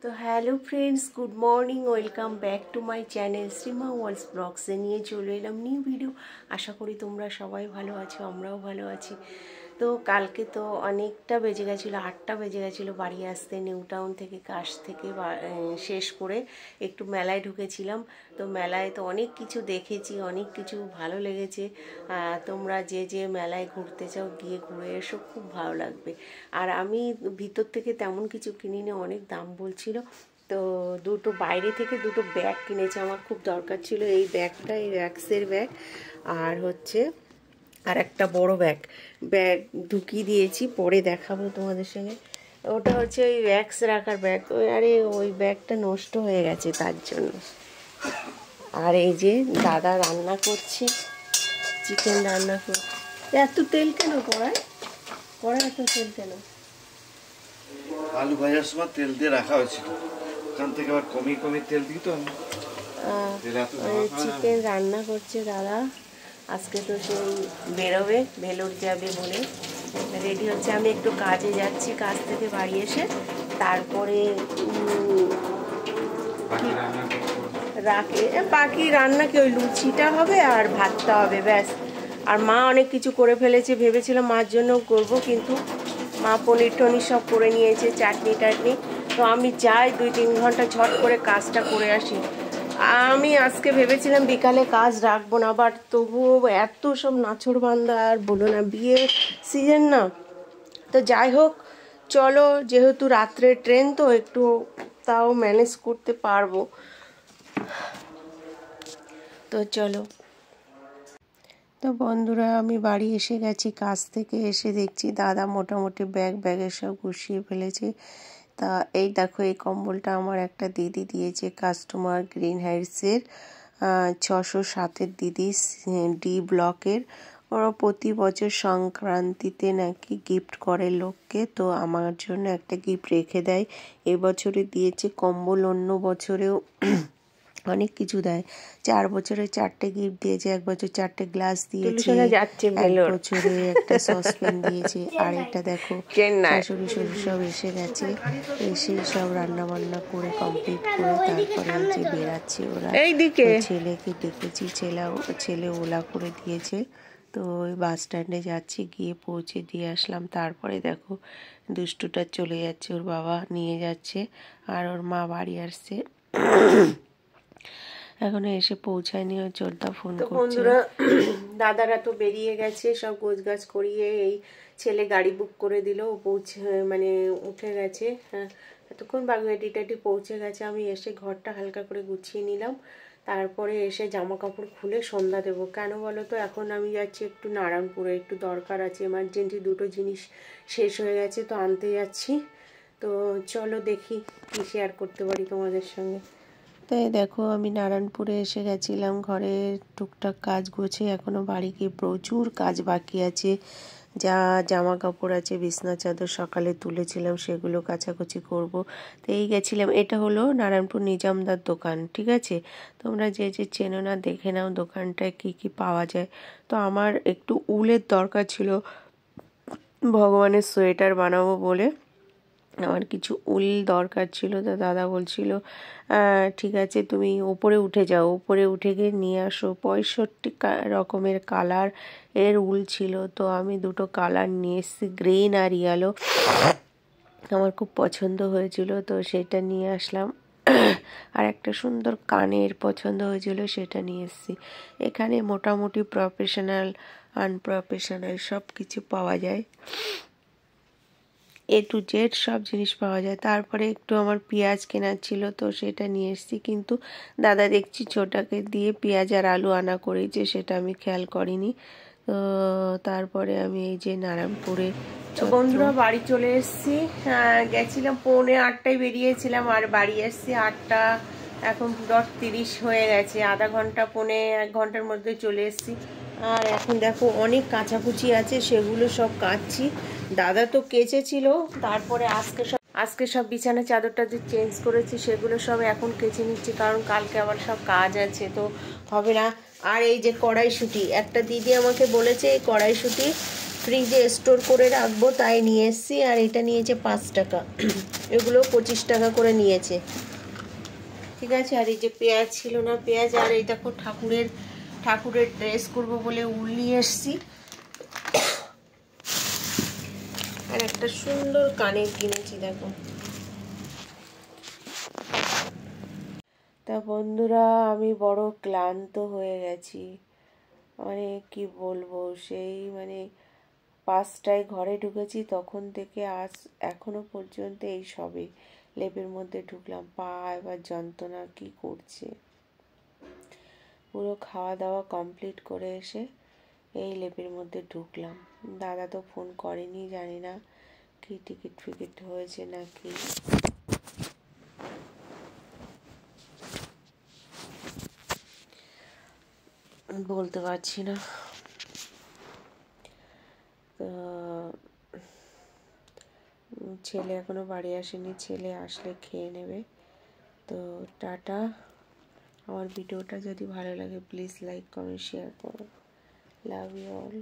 তো hello friends, good morning, welcome back to my channel Shrima worlds ব্লগসে নিয়ে চলে এলাম নিউ ভিডিও। আশা করি তোমরা সবাই ভালো আছো, আমরাও ভালো আছি। তো কালকে তো অনেকটা বেজে গেছিলো, 8টা বেজে গেছিলো বাড়ি আসতে। নিউ টাউন থেকে কাশ থেকে শেষ করে একটু মেলায় ঢুকেছিলাম। তো মেলায় তো অনেক কিছু দেখেছি, অনেক কিছু ভালো লেগেছে। তোমরা যে যে মেলায় ঘুরতে চাও গিয়ে ঘুরে এসো, খুব ভালো লাগবে। আর আমি ভিতর থেকে তেমন কিছু কিনিনি, অনেক দাম বলছিল। তো দুটো বাইরে থেকে দুটো ব্যাগ কিনেছি, আমার খুব দরকার ছিল এই ব্যাগটা, এই ভ্যাক্সের ব্যাগ। আর হচ্ছে আর একটা বড় ব্যাগ ঢুকিয়ে দিয়েছি, পরে দেখাবো তোমাদের সঙ্গে। ওটা হচ্ছে ওই ভ্যাক্স রাখার ব্যাগ। আরে ওই ব্যাগটা নষ্ট হয়ে গেছে তার জন্য। আর এই যে দাদা রান্না করছে, চিকেন রান্না করছে। এত তেল কেন কড়ায় এত তেল কেন? আলু ভাজার সময় তেল দিয়ে রাখা হয়েছিল, ওখান থেকে আবার কমিয়ে তেল দিই। তো চিকেন রান্না করছে দাদা। আজকে তো সেই বেরোবে, ভেলোর যাবে বলে রেডি হচ্ছে। আমি একটু কাজে যাচ্ছি, কাজ থেকে বাড়ি এসে তারপরে বাকি রান্না কি ওই লুচিটা হবে আর ভাতটা হবে, ব্যাস। আর মা অনেক কিছু করে ফেলেছে, ভেবেছিলাম মার জন্য করব, কিন্তু মা পনির টনির সব করে নিয়েছে, চাটনি টাটনি। তো আমি যাই 2-3 ঘন্টা ঝট করে কাজটা করে আসি। আমি আজকে ভেবেছিলাম বিকালে কাজ রাখবো না, বাট তবুও এত সব নাছোড়বান্দা, আর বলো না, বিয়ে সিজন না। তো যাই হোক, চলো, যেহেতু রাত্রে ট্রেন তো একটু তাও ম্যানেজ করতে পারবো। তো চলো। তো বন্ধুরা, আমি বাড়ি এসে গেছি, কাজ থেকে এসে দেখছি দাদা মোটামুটি ব্যাগে সব গুছিয়ে ফেলেছে। তা এই দেখো, এই কম্বলটা আমার একটা দিদি দিয়েছে, কাস্টমার গ্রিন হাইটসের 607-এর দিদি, ডি ব্লকের। ওরা প্রতি বছর সংক্রান্তিতে নাকি গিফট করে লোককে, তো আমার জন্য একটা গিফট রেখে দেয়। এবছরে দিয়েছে কম্বল, অন্য বছরেও অনেক কিছু দেয়। 4 বছরে 4টে গিফট দিয়েছে, 1 বছর 4টে গ্লাস দিয়েছে, 1 বছরে একটা সসপ্যান দিয়েছে। আর এটা দেখো, শাশুড়ি শ্বশুর সব এসে গেছে, এসে সব রান্না বান্না করে কমপ্লিট করে তারপরে যে বেরাচ্ছে ওরা। ছেলেকে ডেকেছি, ছেলে ওলা করে দিয়েছে। তো ওই বাস স্ট্যান্ডে যাচ্ছি, গিয়ে পৌঁছে দিয়ে আসলাম। তারপরে দেখো দুষ্টুটা চলে যাচ্ছে, ওর বাবা নিয়ে যাচ্ছে, আর ওর মা বাড়ি আসছে, এখনো এসে পৌঁছায়নি। ওর জোরদা ফোন করছে। বন্ধুরা, দাদারা তো বেরিয়ে গেছে, সব গোছগাছ করিয়ে এই ছেলে গাড়ি বুক করে দিল, মানে উঠে গেছে। হ্যাঁ, এতক্ষণ বাগুয়াটি টাটি পৌঁছে গেছে। আমি এসে ঘরটা হালকা করে গুছিয়ে নিলাম, তারপরে এসে জামা কাপড় খুলে সন্ধ্যা দেবো। কেন বলো তো, এখন আমি যাচ্ছি একটু নারায়ণপুরে, একটু দরকার আছে, এমার্জেন্সি দুটো জিনিস শেষ হয়ে গেছে, তো আনতে যাচ্ছি। তো চলো দেখি কি শেয়ার করতে পারি তোমাদের সঙ্গে। তাই দেখো, আমি নারায়ণপুরে এসে গেছিলাম, ঘরে টুকটাক কাজ গোছে, এখনও বাড়ি গিয়ে প্রচুর কাজ বাকি আছে। যা জামা কাপড় আছে, বিছনা চাদর সকালে তুলেছিলাম, সেগুলো কাচাকুচি করব। তো এই গেছিলাম, এটা হলো নারায়ণপুর নিজামদার দোকান, ঠিক আছে? তোমরা যে যে চেনো না দেখে নাও দোকানটায় কি কি পাওয়া যায়। তো আমার একটু উলের দরকার ছিল, ভগবানের সোয়েটার বানাবো বলে আমার কিছু উল দরকার ছিল। তো দাদা বলছিল ঠিক আছে, তুমি ওপরে উঠে যাও, ওপরে উঠে গিয়ে নিয়ে আসো। 65 রকমের কালার এর উল ছিল, তো আমি দুটো কালার নিয়ে এসেছি, গ্রিন আর ইয়েলো। আমার খুব পছন্দ হয়েছিল, তো সেটা নিয়ে আসলাম। আর একটা সুন্দর কানের পছন্দ হয়েছিল, সেটা নিয়ে এসেছি। এখানে মোটামুটি প্রফেশনাল আনপ্রফেশনাল সব কিছু পাওয়া যায়, A to Z সব জিনিস পাওয়া যায়। তারপরে একটু আমার পেঁয়াজ কেনার ছিল, তো সেটা নিয়ে এসেছি, কিন্তু দাদা দেখছি ছোটাকে দিয়ে পেঁয়াজ আর আলু আনা করেছে, সেটা আমি খেয়াল করিনি। তো তারপরে আমি এই যে নারায়ণপুরে বন্ধুরা বাড়ি চলে এসেছি। গেছিলাম 7:45 বেরিয়েছিলাম, আর বাড়ি এসেছি 8টা, এখন 10:30 হয়ে গেছে। আধা ঘন্টা 1 ঘন্টার মধ্যে চলে এসেছি। আর এখন দেখো অনেক কাচাকুচি আছে, সেগুলো সব কাচ্ছি। দাদা তো কেচেছিল, তারপরে আজকে সব বিছানা চাদরটা যে চেঞ্জ করেছি সেগুলো সব এখন কেচে নিচ্ছি, কারণ কালকে আবার সব কাজ আছে, তো হবে না। আর এই যে কড়াইশুঁটি, একটা দিদি আমাকে বলেছে এই কড়াইশুঁটি ফ্রিজে স্টোর করে রাখবো তাই নিয়ে এসেছি। আর এটা নিয়েছে 5 টাকা, এগুলো 25 টাকা করে নিয়েছে। ঠিক আছে। আর এই যে পেঁয়াজ ছিল না, পেঁয়াজ। আর এই দেখো ঠাকুরের ড্রেস করব বলে উল নিয়ে এসেছি। আর একটা সুন্দর কানের কিনেছি দেখো। তা বন্ধুরা, আমি বড় ক্লান্ত হয়ে গেছি, মানে কি বলবো, সেই মানে 5টায় ঘরে ঢুকেছি তখন থেকে আজ এখনো পর্যন্ত এই সবে লেপের মধ্যে ঢুকলাম, পা এবার যন্ত্রণা কি করছে। পুরো খাওয়া দাওয়া কমপ্লিট করে এসে এই লেপের মধ্যে ঢুকলাম। দাদা তো ফোন করেনি, জানি না কি টিকিট ফিকিট হয়েছে নাকি। বলতে পারছি না। তো ছেলে এখনো বাড়ি আসেনি, ছেলে আসলে খেয়ে নেবে। তো টাটা। আমার ভিডিওটা যদি ভালো লাগে প্লিজ লাইক কমেন্ট শেয়ার করো। Love you all.